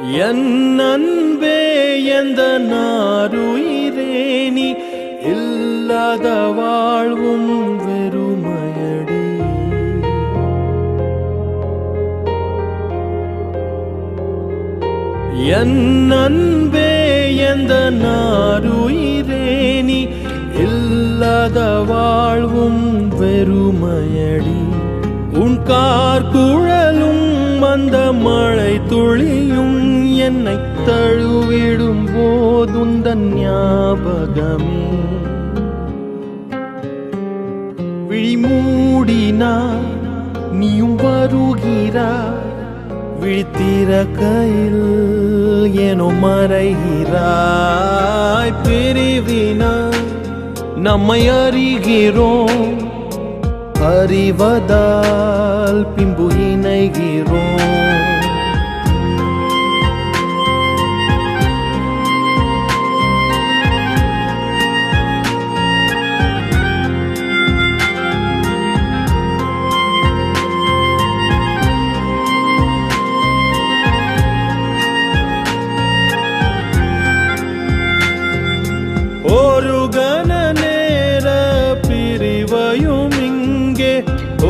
என் அன்பே எந்த நாருயிரே நீ இல்லாத வாழ்வும் வெறுமையடி. என் அன்பே எந்த நாருயிரே நீ இல்லாத வாழ்வும் வெறுமையடி. உன் கார்குழலும் அந்த மழை துளியும் என்னை தழுவிடும் போதுந்தன் ஞாபகமே. விழிமூடினாய் நீயும் வருகிறாய், விழித்திறக்கையில் ஏனோ மறைகிறாய். பிரிவினாய் நம்மை அறிகிறோம், அறிவதால் பின்பு இணைகிறோம். ஒரு கண நேர பிரிவையும் இங்கே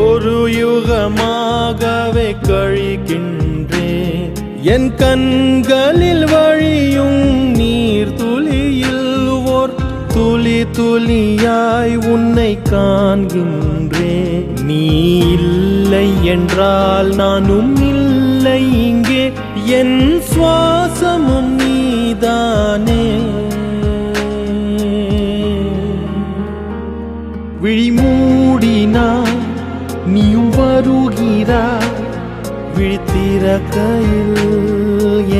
ஒரு யுகமாகவே கழிக்கின்றேன். என் கண்களில் வழியும் நீர் துளியில் ஓர் துளி துளியாய் உன்னை காண்கின்றேன். நீ இல்லை என்றால் நானும் இல்லை இங்கே, என் சுவாசமும் நீதானே. விழிமூடினாய் நீயும் வருகிறாய், விழித்திறக்கையில்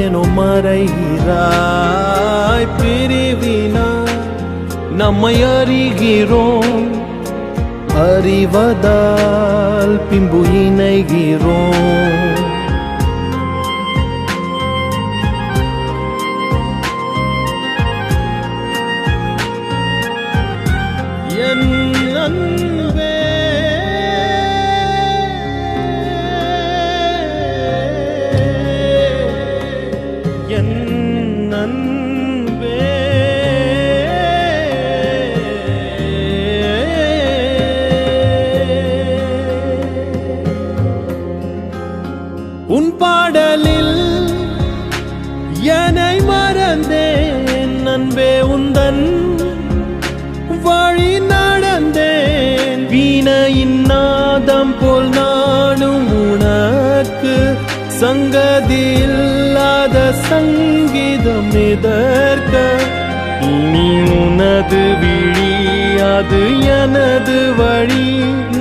ஏனோ மறைகிறாய். பிரிவினாய் நம்மை அறிகிறோம், அறிவதால் பின்பு இணைகிறோம். என் அன்பே என் அன்பே உன் பாடலில் என்னை மறந்தேன் அன்பே, உந்தன் வழி நடந்தேன். வீணையின் நாதம் போல் நானும் உனக்கு சங்கதி இல்லாத சங்கீதம் எதற்க. இனி உனது விழி அது எனது வழி,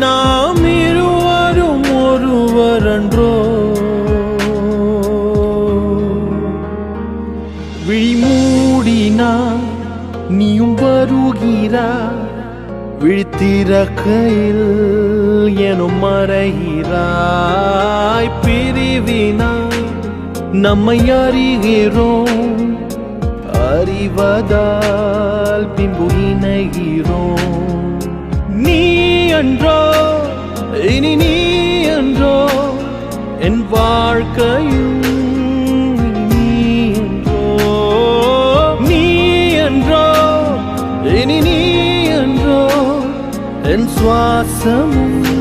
நாம் இருவரும் ஒருவரன்றோ. விழிமூடினாய் நீயும் வருகிறாய், விழித்திறக்கையில் எனும் மறைகிறாய். பிரிவினாய் நம்மை அறிகிறோம், அறிவதால் பின்பு இணைகிறோம். நீ அன்றோ இனி நீ அன்றோ என் வாழ்க்கையும், இனி நீ என்றோ என் சுவாசமும்.